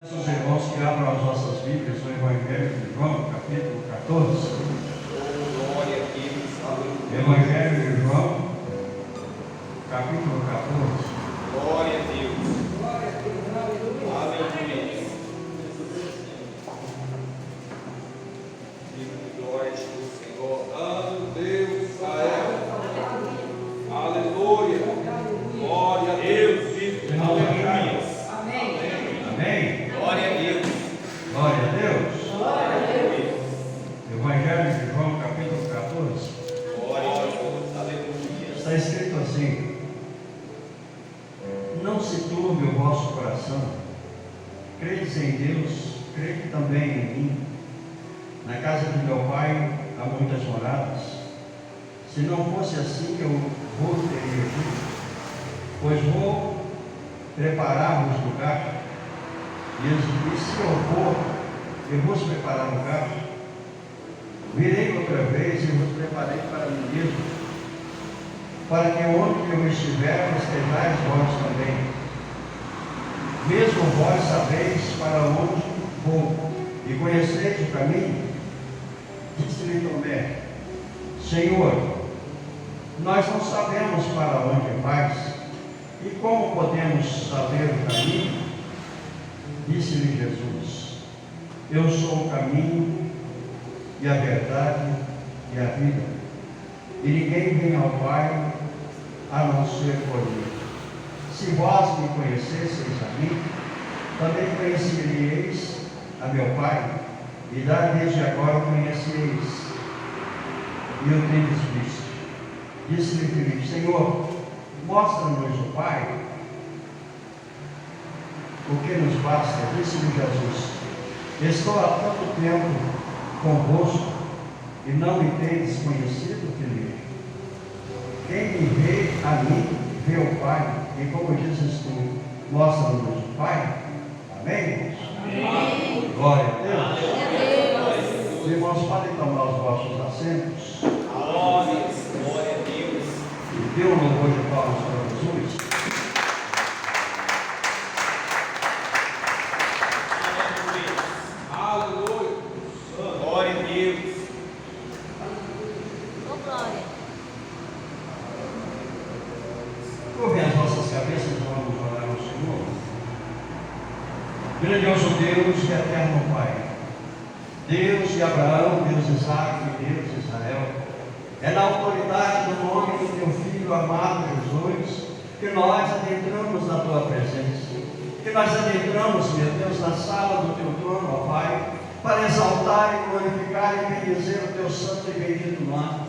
Os irmãos que abram as nossas Bíblias no Evangelho de João, capítulo 14. Glória a Deus. Evangelho de João, capítulo 14. Glória a Deus. Aleluia. Glória do Senhor. Amo Deus, Israel. Aleluia. Glória a Deus. Aleluia. Amém? Glória a Deus. Glória a Deus. Glória a Deus. Evangelho de João, capítulo 14. Glória a Deus. Aleluia. Está escrito assim: não se turbe o vosso coração, credes em Deus, crede também em mim. Na casa de meu Pai há muitas moradas. Se não fosse assim, eu vos teria dito, pois vou preparar-vos lugar. E se eu for, eu vos preparar lugar, virei outra vez e vos preparei para mim mesmo, para que onde eu estiver, estejais vós também. Mesmo vós sabeis para onde vou, e conheceis o caminho. Disse-lhe Tomé: Senhor, nós não sabemos para onde vais, e como podemos saber o caminho? Disse-lhe Jesus: eu sou o caminho e a verdade e a vida, e ninguém vem ao Pai a não ser por mim. Se vós me conhecesseis a mim, também conheceríeis a meu Pai, e desde agora o conheceis e o tendes visto. Disse-lhe Filipe: Senhor, mostra-nos o Pai, o que nos basta. Disse-lhe Jesus: estou há tanto tempo convosco e não me tendes conhecido, Filipe? Quem me vê a mim, vê o Pai. E como dizes tu, mostra-nos o Pai. Amém? Amém. Glória a Deus. Os irmãos podem tomar os vossos assentos. Glória a Deus. E dê um louvor de palmas para Jesus. Aleluia. Glória a Deus. Glória. Curvem as vossas cabeças e vamos orar ao Senhor. Grandioso Deus e eterno Pai, Deus de Abraão, Deus de Isaac e Deus de Israel, é na autoridade do nome do teu Filho amado Jesus que nós adentramos na tua presença, que nós adentramos, meu Deus, na sala do teu trono, ó Pai, para exaltar e glorificar e bendizer o teu santo e bendito nome,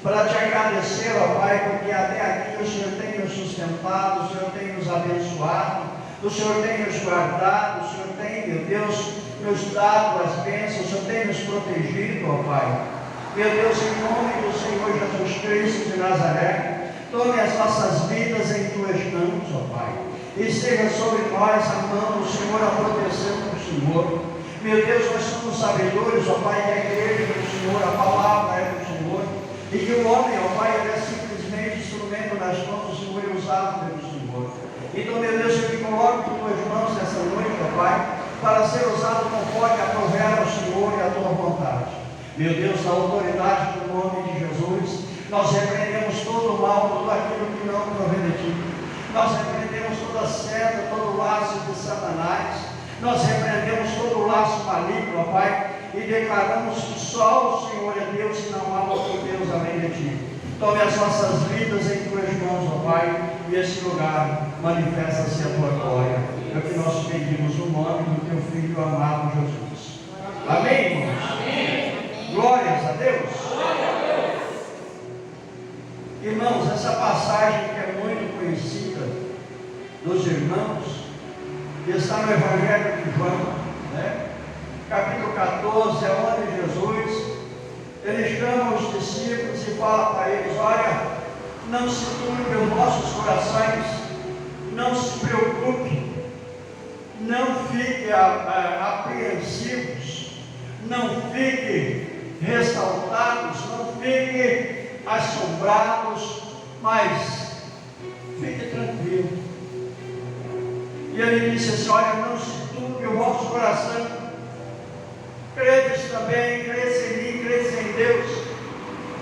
para te agradecer, ó Pai, porque até aqui o Senhor tem nos sustentado, o Senhor tem nos abençoado, o Senhor tem nos guardado, o Senhor tem, meu Deus, nos dado as bênçãos, o Senhor tem nos protegido, ó Pai. Meu Deus, em nome do Senhor Jesus Cristo de Nazaré, tome as nossas vidas em tuas mãos, ó Pai, e esteja sobre nós a mão do Senhor, a proteção do Senhor. Meu Deus, nós somos sabedores, ó Pai, que a igreja do Senhor, a palavra é do Senhor, e que o homem, ó Pai, ele é simplesmente instrumento nas mãos do Senhor e usado pelo Senhor. Então, meu Deus, eu me coloco em tuas mãos nessa noite, ó Pai, para ser usado conforme aprover ao Senhor e a tua vontade. Meu Deus, na autoridade do nome de Jesus, nós repreendemos todo o mal, tudo aquilo que não provém de ti. Nós repreendemos toda seta, todo o laço de Satanás. Nós repreendemos todo o laço maligno, ó Pai, e declaramos que só o Senhor é Deus e não há outro Deus além de ti. Tome as nossas vidas em tuas mãos, ó Pai, e esse lugar manifesta-se a tua glória. É o que nós pedimos no nome do teu Filho amado Jesus. Amém, irmãos? Amém. Glórias a Deus. Glória a Deus. Irmãos, essa passagem que é muito conhecida dos irmãos, que está no Evangelho de João, né? Capítulo 14, é onde Jesus, ele chama os discípulos e fala para eles: olha, não se turbe os vossos corações, não se preocupe, não fiquem apreensivos, não fiquem ressaltados, não fiquem assombrados, mas fique tranquilo. E ele disse assim: olha, não se turbe e o vosso coração. Credes também, credes em mim, credes em Deus,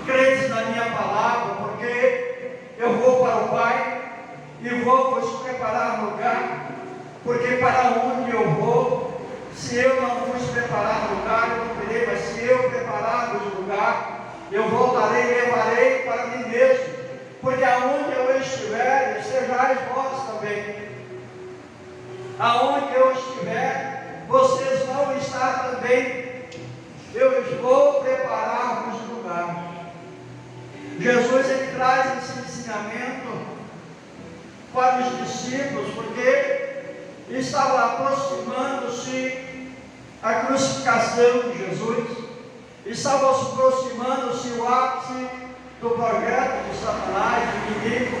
credes na minha palavra, porque eu vou para o Pai e vou vos preparar lugar, porque para onde eu vou, se eu não vos preparar lugar, eu não virei, mas se eu preparar-vos lugar, eu voltarei e levarei para mim mesmo, porque aonde eu estiver, estejais vós também. Aonde eu estiver, vocês vão estar também. Eu vou preparar-vos lugar. Jesus, ele traz esse ensinamento para os discípulos, porque estava aproximando-se a crucificação de Jesus, estava aproximando-se o ápice do projeto de Satanás, do inimigo,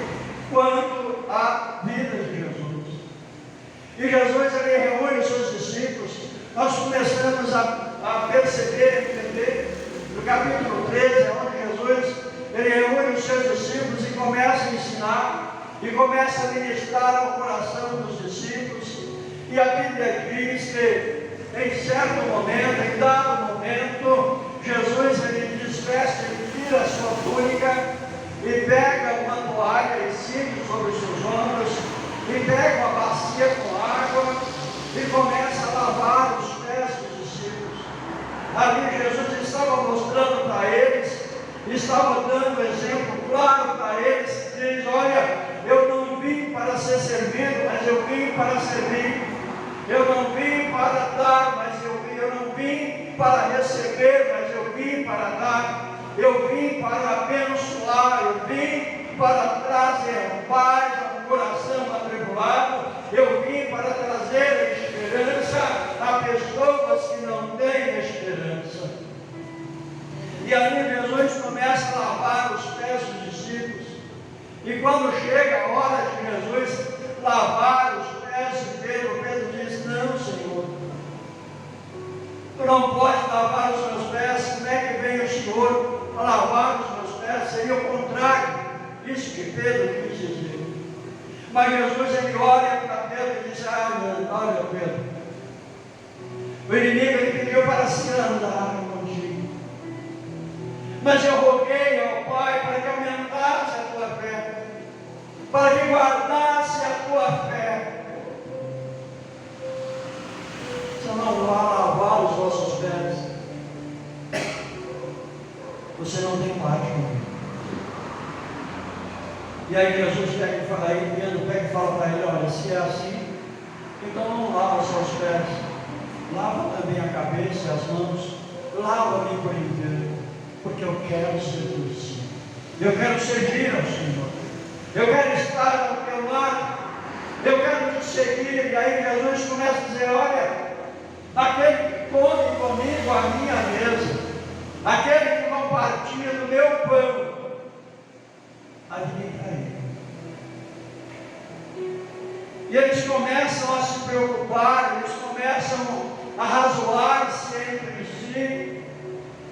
quanto à vida de Jesus. E Jesus, ele reúne os seus discípulos. Nós começamos a perceber, entender, no capítulo 13, é onde Jesus, ele reúne os seus discípulos e começa a ensinar, e começa a ministrar ao coração dos discípulos. E a Bíblia diz que, em certo momento, em dado momento, Jesus, ele desveste, ele tira a sua túnica, e pega uma toalha e cinge sobre os seus ombros, e pega uma bacia com água, e começa a lavar os pés dos discípulos. Ali Jesus estava mostrando para eles, estava dando exemplo claro para eles, diz: olha, eu não vim para ser servido, mas eu vim para servir. Eu não vim para dar, mas eu não vim para receber, mas eu vim para dar. Eu vim para abençoar, eu vim para trazer paz ao coração atribulado, eu vim para trazer esperança a pessoas que não têm esperança. E ali Jesus começa a lavar os pés dos discípulos. E quando chega a hora de Jesus lavar os pés de Pedro, Pedro diz: não, Senhor, tu não podes lavar os meus pés. Como é que vem o Senhor a lavar os meus pés? Seria o contrário, isso que Pedro quis dizer. Mas Jesus, ele olha para Pedro e diz: olha, Pedro, o inimigo, ele pediu para se andar contigo, mas eu roguei ao Pai para que aumentasse a tua fé, para que guardasse a tua fé. Se eu não vá lavar os vossos pés, você não tem parte comigo. E aí Jesus pega e fala, aí Pedro pega e fala para ele: olha, se é assim, então não lava os seus pés, lava também a cabeça e as mãos, lava-me por inteiro, porque eu quero servir o Senhor, eu quero servir ao Senhor, eu quero estar ao teu lado, eu quero te seguir. E aí Jesus começa a dizer: olha, aquele que come comigo a minha mesa, aquele que compartilha do meu pão, adivinha ele. E eles começam a se preocupar, eles começam a razoar-se entre si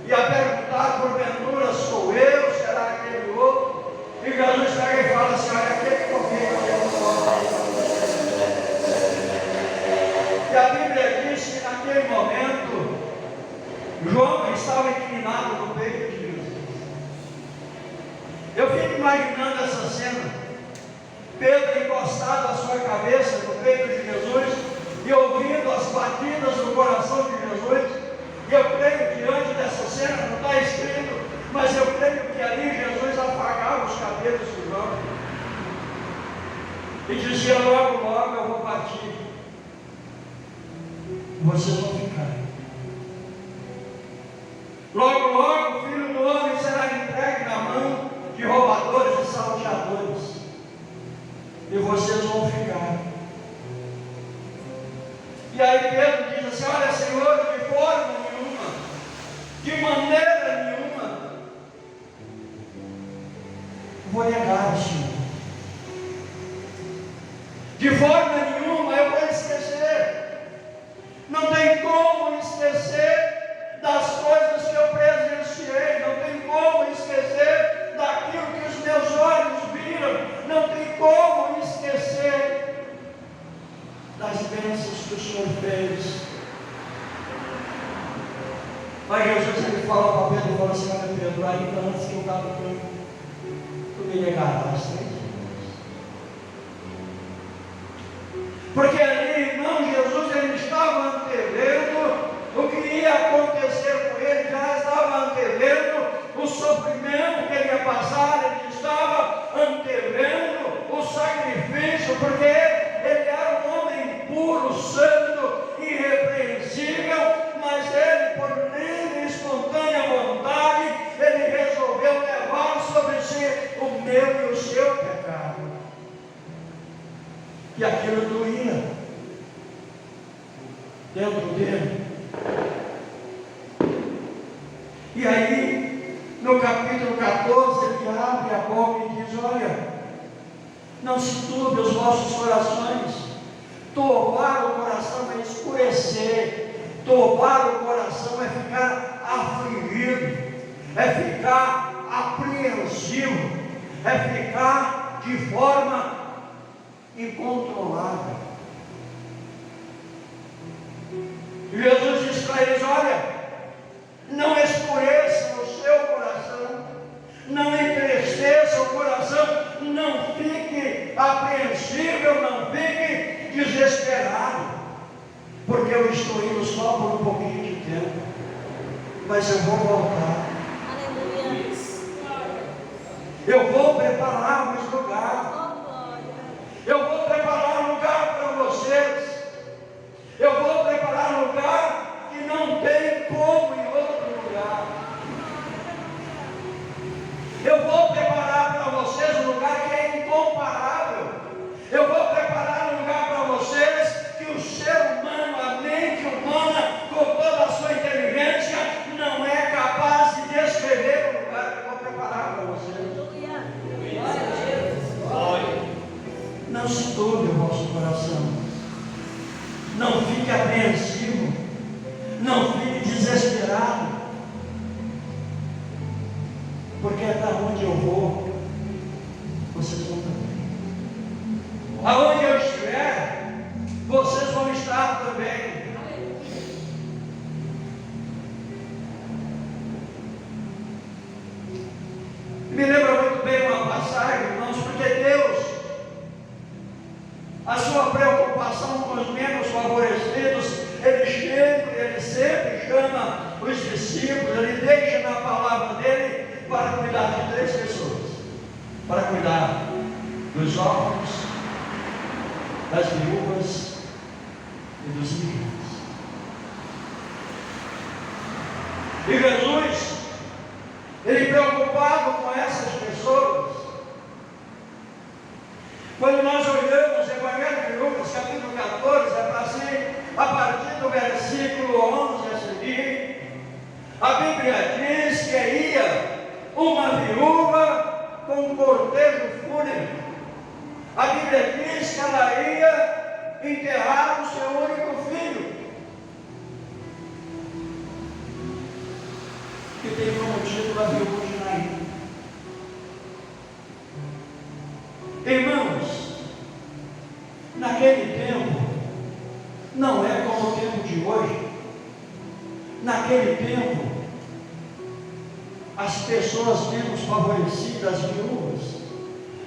e a perguntar: porventura sou eu, será aquele outro? E Jesus pega e fala assim: olha, aquele que comigo a mesa. E a Bíblia diz que naquele momento João estava inclinado no peito de Jesus. Eu fico imaginando essa cena, Pedro encostado a sua cabeça no peito de Jesus e ouvindo as batidas do coração de Jesus. E eu creio, diante dessa cena, não está escrito, mas eu creio que ali Jesus afagava os cabelos de João e dizia: logo, logo eu vou partir, vocês vão ficar. Logo, logo o Filho do Homem será entregue na mão de roubadores e salteadores, e vocês vão ficar. E aí Pedro diz assim: olha, Senhor, de forma nenhuma, de maneira nenhuma, vou negar o Senhor. De forma nenhuma eu vou esquecer. Não tem como esquecer das coisas que eu presenciei, não tem como esquecer daquilo que os meus olhos viram, não tem como esquecer das bênçãos que o Senhor fez. Mas Jesus, ele fala para Pedro, ele fala assim: olha Pedro, ainda antes que eu vá do campo, tu me negarás 3 vezes. Porque ali, irmão, Jesus, ele estava antevendo o que ia acontecer com ele, já estava antevendo o sofrimento que ele ia passar, ele estava antevendo o sacrifício, porque ele era um homem puro, santo, irrepreensível, mas ele, por livre e espontânea vontade, ele resolveu levar sobre si o meu e o seu pecado. E aquilo doía dentro dele. E aí, no capítulo 14, ele abre a boca e diz: olha, não se turbe os vossos corações. Turbar o coração é escurecer, turbar o coração é ficar afligido, é ficar apreensivo, é ficar de forma incontrolável. Jesus diz para eles: olha, não escureça o seu coração, não entristeça o coração, não fique apreensível, não fique desesperado, porque eu estou indo só por um pouquinho de tempo, mas eu vou voltar. Aleluia. Eu vou preparar um lugar. Eu vou preparar um lugar para vocês. Eu vou preparar um lugar que não tem como em outro lugar. Eu vou preparar para vocês um lugar que é incomparável. Eu vou preparar um lugar para vocês que o ser humano, a mente humana, com toda a sua inteligência, não é capaz de descrever o lugar que eu vou preparar para vocês. Não se turbe o vosso coração, não fique apreensivo, não fique desesperado, porque é para onde eu vou, vocês vão também. Aonde eu estiver, vocês vão estar também. Me lembra muito bem uma passagem, irmãos, porque Deus, a sua preocupação com os menos favorecidos, ele sempre chama os discípulos, ele deixa na palavra dele para cuidar de 3 pessoas: para cuidar dos órfãos, das viúvas e dos meninos. E Jesus, ele preocupado com essas pessoas. Quando nós olhamos o Evangelho de Lucas, capítulo 14, é para assim, a partir do versículo 11 a seguir, a Bíblia diz que ia uma viúva com um cortejo fúnebre. A Bíblia diz que ela ia enterrar o seu único filho, que tem como título a viúva de Naim. Irmãos, naquele tempo, não é como o tempo de hoje. Naquele tempo, as pessoas menos favorecidas, as viúvas,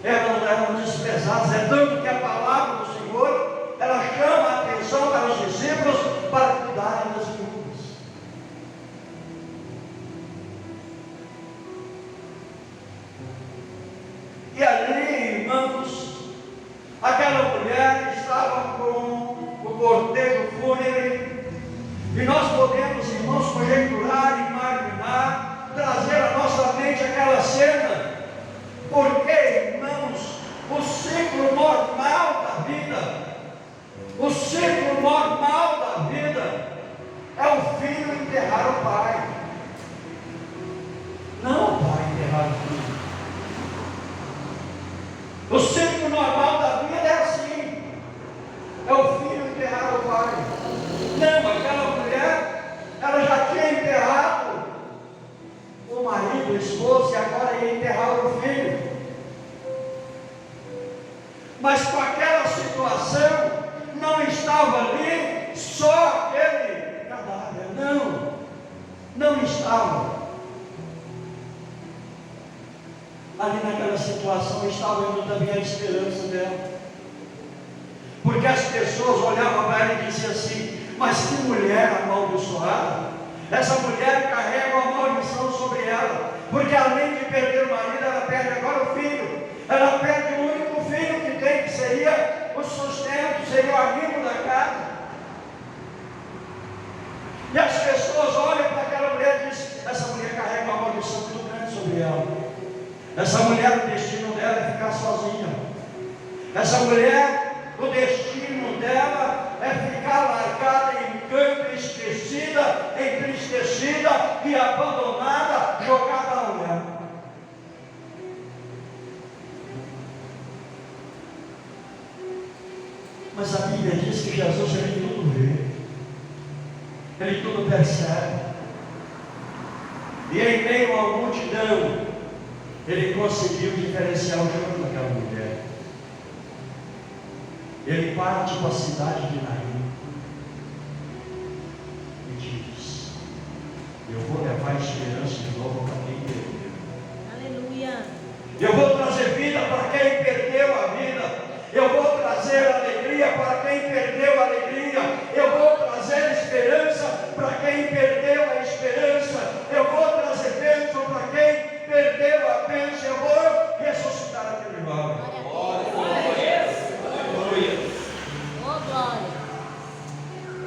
eram desprezadas. É tanto que a palavra do Senhor, ela chama a atenção para os discípulos para cuidarem das viúvas. E ali, irmãos, aquela mulher estava com o cortejo fúnebre, e nós podemos, irmãos, conjecturar, imaginar, trazer à nossa mente aquela cena, porque, irmãos, o ciclo normal da vida, ele estava ali naquela situação, estava indo também a esperança dela. Porque as pessoas olhavam para ela e diziam assim: mas que mulher amaldiçoada! Essa mulher carrega uma maldição sobre ela, porque além de perder o marido, ela perde agora o filho. Ela perde o único filho que tem, que seria o sustento, seria o amigo da casa. E as pessoas olham para aquela mulher e dizem: essa mulher carrega uma maldição muito grande sobre ela. Essa mulher, o destino dela é ficar sozinha. Essa mulher, o destino dela é ficar largada em canto, esquecida, entristecida e abandonada, jogada ao léu. Mas a Bíblia diz que Jesus, ele tudo vê, ele tudo percebe, e em meio à multidão, ele conseguiu diferenciar o choro daquela mulher. Ele parte para a cidade de Naim e diz: eu vou levar esperança de novo para quem perdeu. Aleluia. Eu vou trazer vida para quem perdeu a vida. Eu vou trazer alegria para quem perdeu a alegria. Eu vou trazer esperança para quem perdeu a esperança. Eu vou trazer bênção para quem perdeu a bênção. Eu vou ressuscitar aquele jovem. Glória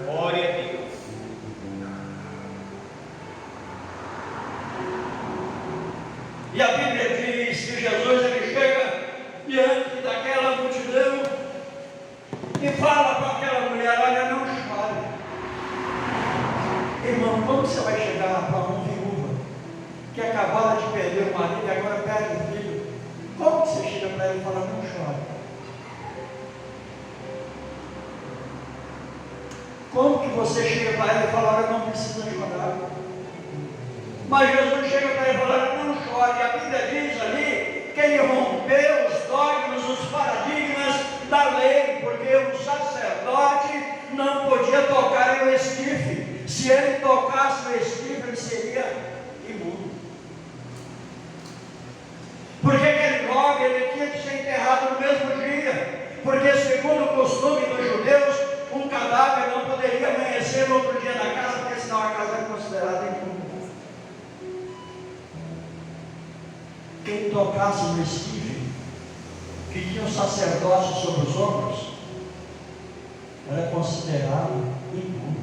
Glória a Deus. E a Bíblia diz que Jesus, ele chega diante daquela multidão e fala para aquela mulher: olha, não chore. Irmão, como você vai chegar para uma viúva que acabava de perder o marido e agora perde o filho? Como que você chega para ela e fala: não chore? Como que você chega para ela e fala: olha, não precisa chorar? Mas Jesus chega para ela e fala: não chore. E a Bíblia diz ali que ele rompeu os dogmas, os paradigmas da lei, porque o sacerdote não podia tocar em um esquife. Se ele tocasse o esquife, ele seria imundo. Porque aquele jovem, ele tinha que ser enterrado no mesmo dia, porque segundo o costume dos judeus, um cadáver não poderia amanhecer no outro dia na casa, porque senão a casa era considerada imunda. Quem tocasse no esquife, que tinha um sacerdócio sobre os ombros, era considerado imundo.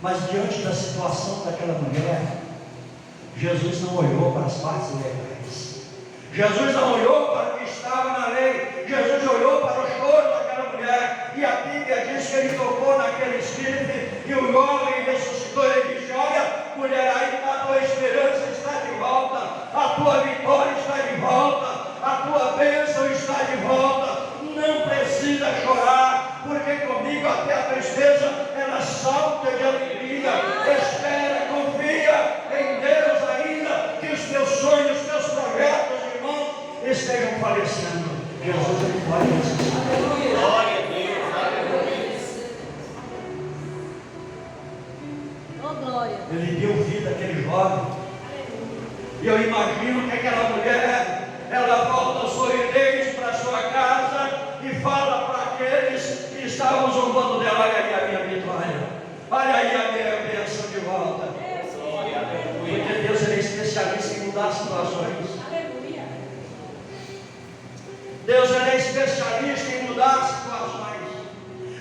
Mas diante da situação daquela mulher, Jesus não olhou para as partes legais. Jesus não olhou para o que estava na lei. Jesus olhou para o choro daquela mulher. E a Bíblia diz que ele tocou naquele esquife e o jovem ressuscitou. Ele disse: olha, mulher, aí a tua esperança está de volta, a tua vitória está de volta, a tua bênção está de volta. Não precisa chorar, porque comigo até a tristeza ela salta de alegria. Espera, confia em Deus ainda, que os teus sonhos, os teus projetos, irmãos, estejam falecendo. Jesus, ele pode ressuscitar. Glória a Deus. Aleluia. Oh, glória. Ele deu vida àquele jovem. E eu imagino que aquela mulher, ela volta sorridente para sua casa e fala para aqueles que estavam zombando dela: olha aí a minha vitória, olha aí a minha bênção de volta. Porque Deus, ele é especialista em mudar situações. Deus, ele é especialista em mudar situações.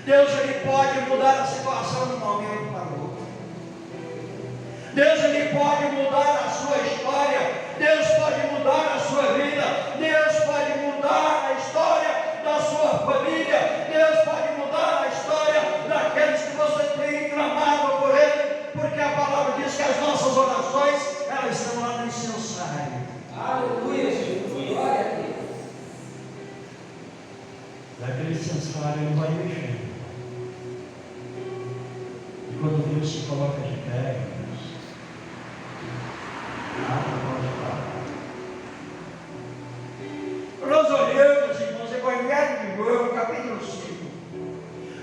Deus, ele pode mudar a situação de um momento para o outro. Deus, ele pode mudar a sua história. Deus pode mudar a sua vida. Deus pode mudar a história da sua família. Deus pode mudar a história daqueles que você tem clamado por Ele, porque a palavra diz que as nossas orações, elas estão lá no incensário. Aleluia, Jesus. Glória a Deus. Daquele incensário ele vai mexendo. E quando Deus se coloca de pé, nada pode parar. Nós olhamos, irmãos, Evangelho de João, capítulo 5.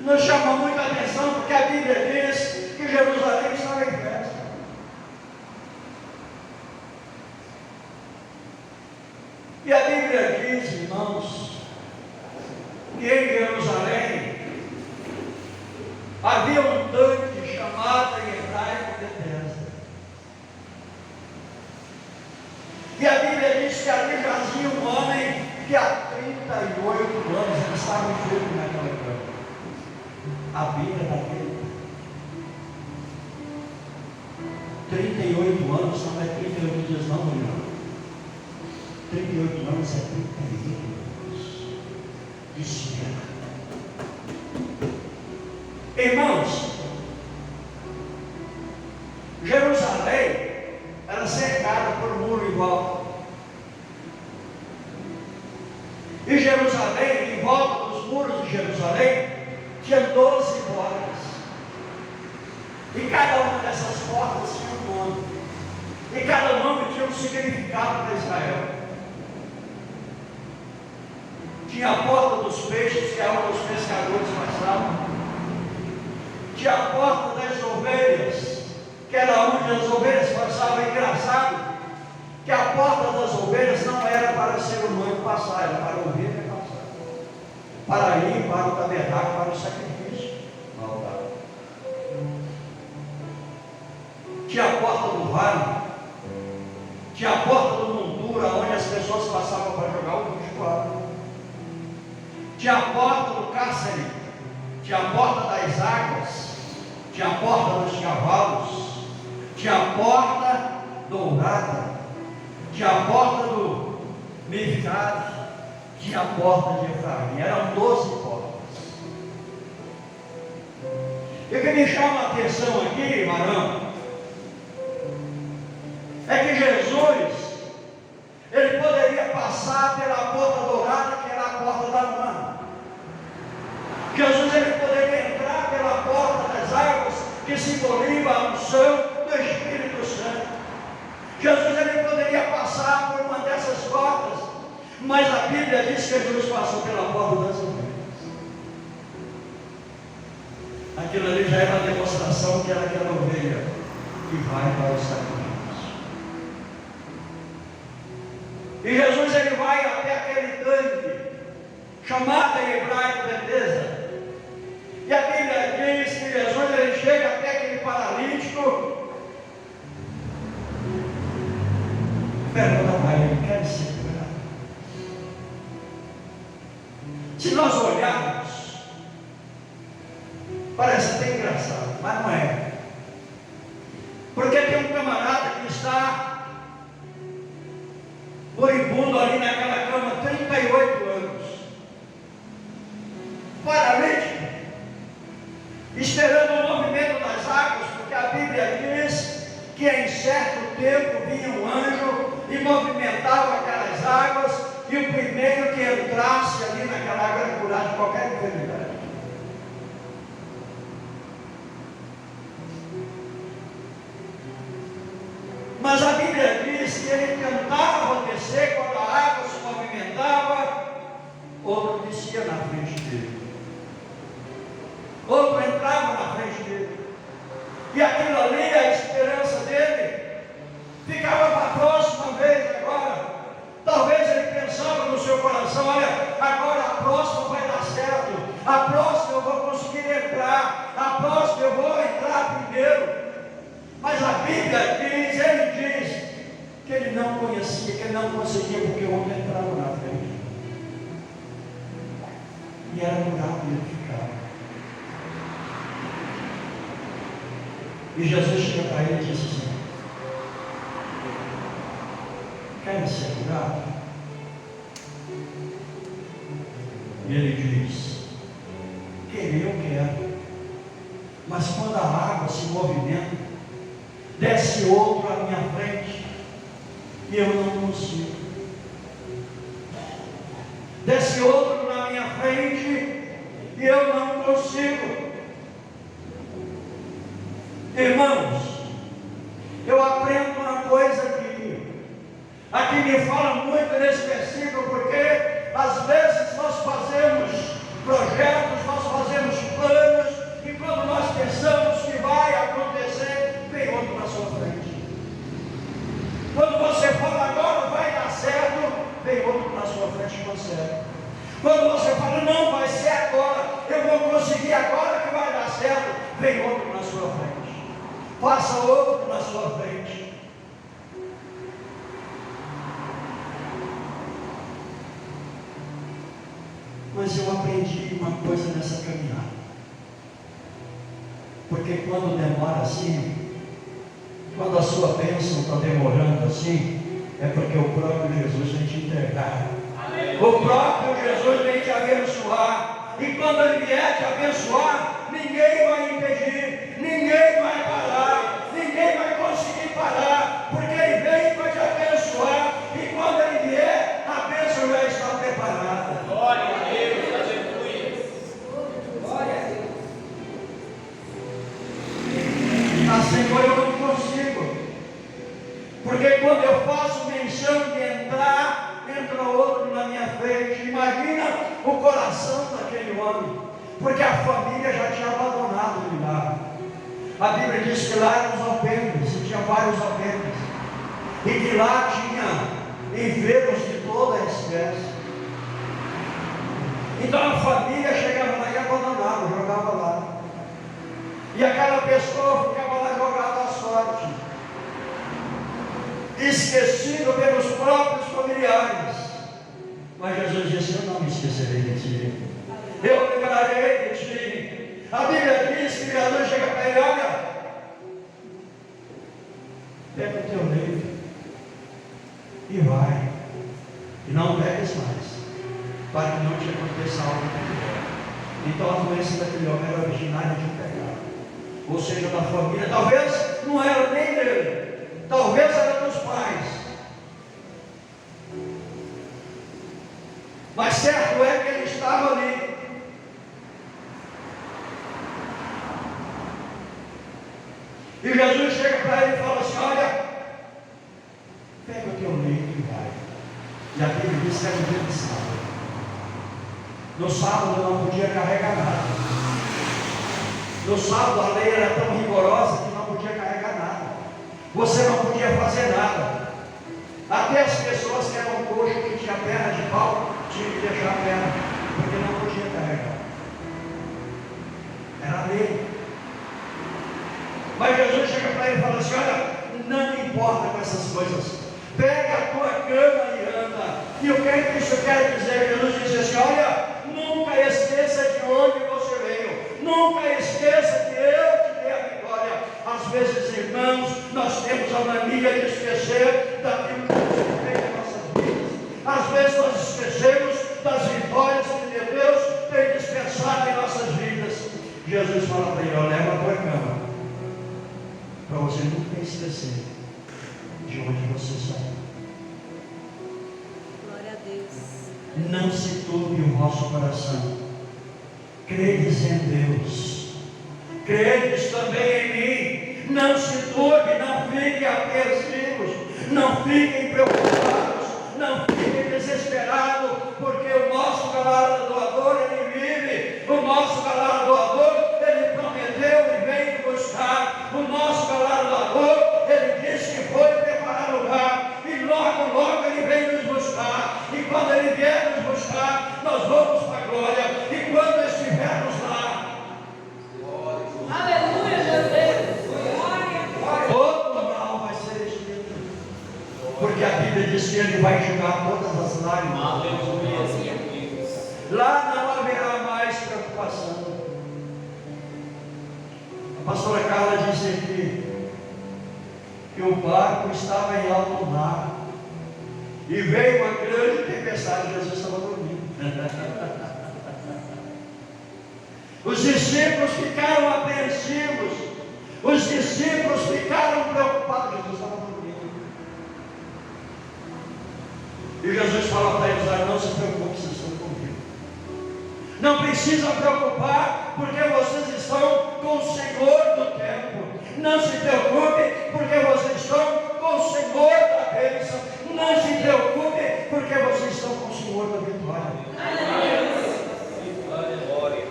Nos chama muita atenção porque a Bíblia diz Jerusalém estava em festa. E a Bíblia diz, irmãos, que em Jerusalém havia um tanque chamado em hebraico Betesda. E a Bíblia diz que ali jazia um homem que há 38 anos ele estava enfermo naquela cama. A Bíblia daquele 38 anos não é 38 dias não, irmão. 38 anos é 38 anos de espera. Irmãos, Jerusalém era cercada por um muro em volta. E Jerusalém, em volta dos muros de Jerusalém, tinha 12 portas. E cada uma dessas portas tinha um nome. E cada nome tinha um significado para Israel. Tinha a porta dos peixes, que é onde os pescadores passavam. Tinha a porta das ovelhas, que era onde as ovelhas passavam. Engraçado que a porta das ovelhas não era para ser humano passar, era para a ovelha passar. Para ir para o tabernáculo, para o sacrifício. Tinha a porta do vale, tinha a porta do montura, onde as pessoas passavam para jogar o bicho fora. Tinha a porta do cárcere, tinha a porta das águas, tinha a porta dos cavalos, tinha a porta dourada, tinha a porta do Mifcade, tinha a porta de Efraim. Eram 12 portas. E o que me chama a atenção aqui, varão, é que Jesus, ele poderia passar pela porta dourada, que era a porta da mão. Jesus, ele poderia entrar pela porta das águas, que simboliza a unção do Espírito Santo. Jesus, ele poderia passar por uma dessas portas, mas a Bíblia diz que Jesus passou pela porta das ovelhas. Aquilo ali já era uma demonstração que era aquela ovelha que vai para o sacrifício. E Jesus, ele vai até aquele tanque, chamado em hebraico Betesda. E a Bíblia diz que Jesus, ele chega até aquele paralítico. Pergunta a ele, quer ser curado? Se nós olharmos, parece até engraçado, mas não é. Porque tem um camarada que está moribundo ali naquela cama, 38 anos, paralítico, esperando o movimento das águas, porque a Bíblia diz que em certo tempo vinha um anjo e movimentava aquelas águas, e o primeiro que entrasse ali naquela água era curado de qualquer enfermidade. Mas a Bíblia diz que ele tentava descer quando a água se movimentava, outro descia na frente dele, outro entrava na frente dele, e aquilo ali, a esperança dele, ficava para a próxima vez agora. Talvez ele pensava no seu coração, olha, agora a próxima vai dar certo, a próxima eu vou conseguir entrar, a próxima eu vou entrar primeiro. Mas a Bíblia diz, ele diz, que ele não conhecia, que ele não conseguia, porque o outro entrava na frente. E era curado e ele ficava. E Jesus chega para ele e diz assim, quer ser curado? E ele diz, querer eu quero, mas quando a água se movimenta, desce outro à minha frente, e eu não consigo. Desce outro na minha frente, e eu não consigo. Irmãos, eu aprendo uma coisa aqui me fala muito nesse versículo, porque às vezes nós fazemos projetos, nós fazemos planos, e quando nós pensamos que vai acontecer que agora que vai dar certo, vem outro na sua frente. Passa outro na sua frente. Mas eu aprendi uma coisa nessa caminhada. Porque quando demora assim, quando a sua bênção está demorando assim, é porque o próprio Jesus vem te entregar. O próprio Jesus vem te abençoar. E quando Ele vier te abençoar, ninguém vai impedir, ninguém vai parar, ninguém vai conseguir parar, porque Ele vem para te abençoar. E quando Ele vier, a bênção já está preparada. Glória a Deus, aleluia. Glória a Deus. Ah, Senhor, eu não consigo. Porque quando eu faço menção de entrar, entra outro na minha frente. Imagina o coração daquele homem. Porque a família já tinha abandonado ele lá. A Bíblia diz que lá eram os alpendres, e tinha vários alpendres. E que lá tinha enfermos de toda a espécie. Então a família chegava lá e abandonava, jogava lá. E aquela pessoa ficava lá jogada à sorte, esquecido pelos próprios familiares. Mas Jesus disse: eu não me esquecerei de ti, eu lembrarei de ti. A Bíblia diz que Jesus chega para ele: olha, pega o teu leito e vai, e não pegues mais, para que não te aconteça algo pior. Então a doença daquele homem era originária de um pecado, ou seja, da família. Talvez não era nem dele, talvez era dos pais. Mas certo é que ele estava ali. E Jesus chega para ele e fala assim: olha, pega o teu leito e vai. E a Bíblia diz que era um dia de sábado. No sábado não podia carregar nada. No sábado a lei era tão rigorosa que não podia carregar nada. Você não podia fazer nada. Até as pessoas que eram coxo, que tinha perna de pau, tinham que deixar a perna, porque não podia carregar. Era a lei. Mas Jesus chega para ele e fala assim: olha, não me importa com essas coisas, pega a tua cama e anda. E o que é que isso quer dizer? Jesus disse assim: olha, nunca esqueça de onde você veio, nunca esqueça que eu te dei a vitória. Às vezes, irmãos, nós temos a mania de esquecer daquilo que Deus fez em nossas vidas. Às vezes nós esquecemos das vitórias que Deus tem dispensado em nossas vidas. Jesus fala para ele: ó, leva a tua cama, para você nunca esquecer de onde você saiu. Glória a Deus. Não se turbe o vosso coração. Credes em Deus, credes também em mim. Não se turbe, não fiquem apreensivos, não fiquem preocupados, não fiquem desesperados, porque o nosso galardoador, ele vive. O nosso galardoador, ele prometeu e veio buscar. O nosso galardoador, ele disse que foi preparar lugar, e logo, logo ele vem nos buscar. E quando ele vier nos buscar, nós vamos para a glória. E quando estivermos lá, Aleluia, meu Deus. todo mal vai ser extinto, porque a Bíblia diz que ele vai julgar todas as lágrimas. Aleluia. Lá não haverá mais preocupação. A pastora Carla disse aqui que o barco estava em alto mar e veio uma grande tempestade. Jesus estava dormindo. Os discípulos ficaram apreensivos, os discípulos ficaram preocupados. Jesus estava dormindo. E Jesus fala para eles: não se preocupe, vocês estão comigo. Não precisa preocupar, porque vocês estão com o Senhor do tempo. Não se preocupe, porque vocês estão com o Senhor da bênção. Não se preocupe, porque vocês estão com o Senhor da vitória. Glória.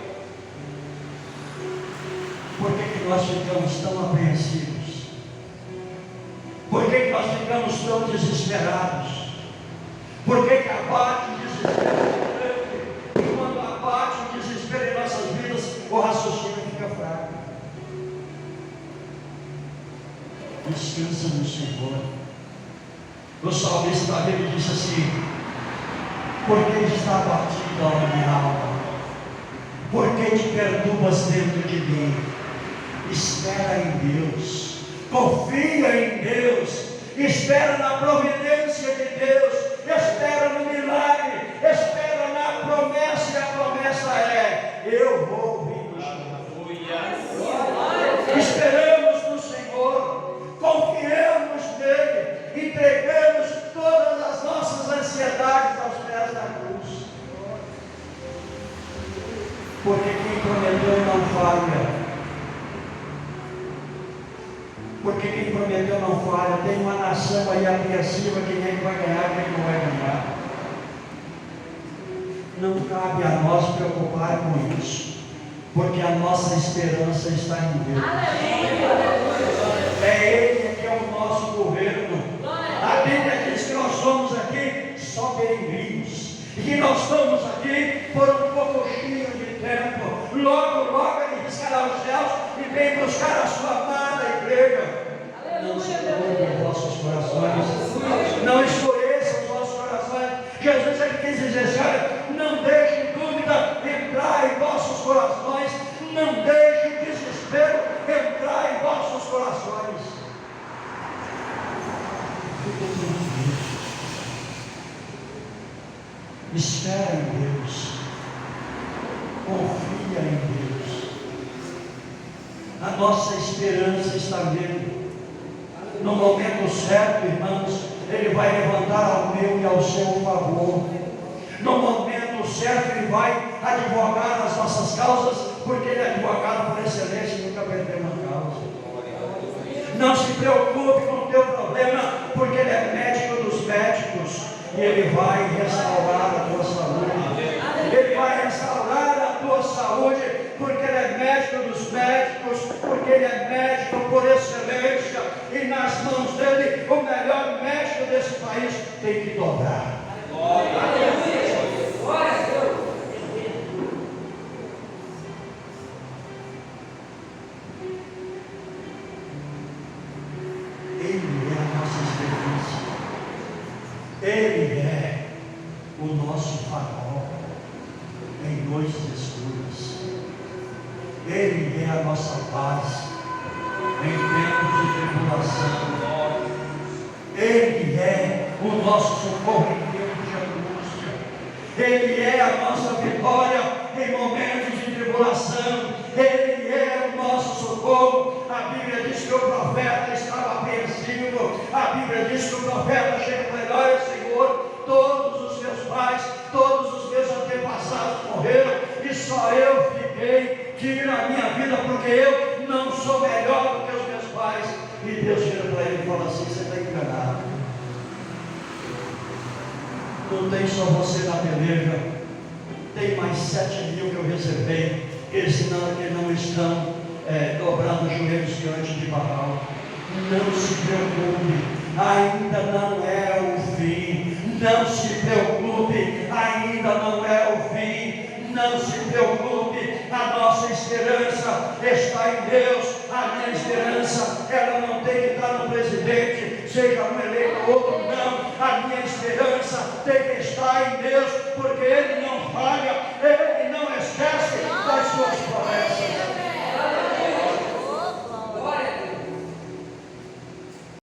Por que nós ficamos tão apreensivos? Por que nós ficamos tão desesperados? Por que abate o desespero? E quando abate o desespero em nossas vidas, o raciocínio fica fraco. Descansa no Senhor. O salmista Davi disse assim: porque está abatida a minha alma, porque te perturbas dentro de mim. Espera em Deus, confia em Deus, espera na providência de Deus, espera no milagre, espera na promessa, e a promessa é: eu vou ouvir o Senhor. Esperamos no Senhor, confiamos nele, entregamos todas as nossas ansiedades aos pés da cruz, porque quem prometeu não falha. Porque quem prometeu não falha. Tem uma nação aí apreensiva: quem é que vai ganhar, quem não vai ganhar. Não cabe a nós preocupar com isso, porque a nossa esperança está em Deus. É Ele que é o nosso governo. A Bíblia diz que nós somos aqui só peregrinos, e que nós estamos aqui por um pouquinho de tempo. Logo, logo Ele riscará os céus e vem buscar a sua amada igreja. Não se turbe os vossos corações, não escureçam os vossos corações. Jesus ele quis dizer assim: olha, não deixe dúvida entrar em vossos corações, não deixe o desespero entrar em vossos corações. Fiquem tranquilos, espera em Deus, confia em Deus. A nossa esperança está nele. No momento certo, irmãos, Ele vai levantar ao meu e ao seu favor. No momento certo, Ele vai advogar as nossas causas, porque Ele é advogado por excelência e nunca perdeu uma causa. Não se preocupe com o teu problema, porque Ele é médico dos médicos, e Ele vai restaurar a tua saúde. Ele vai restaurar a tua saúde, porque Ele é médico dos médicos, porque Ele é médico por excelência, e nas mãos dEle, o melhor médico desse país tem que dobrar. Glória a Deus. Glória a Deus. Ele é a nossa esperança, Ele é o nosso farol em noites escuras, Ele é a nossa paz em tempos de tribulação, Ele é o nosso socorro em tempos de angústia, Ele é a nossa vitória em momentos de tribulação, Ele é o nosso socorro. A Bíblia diz que o profeta estava apreensivo, a Bíblia diz que o profeta chega para ele: olha, Senhor, todos os meus pais, todos os meus antepassados morreram, e só eu fiquei. Tira a minha vida, porque eu não sou melhor do que os meus pais. E Deus vira para ele e fala assim: você está enganado. Não tem só você na peleja, tem mais 7.000 que eu reservei, eles não estão dobrando os joelhos diante de Baal. Não se preocupe, ainda não é o fim. Não se preocupe, ainda não é o fim. Não se preocupe, a nossa esperança está em Deus. A minha esperança, ela não tem que estar no presidente, seja um eleito ou outro, não. A minha esperança tem que estar em Deus, porque Ele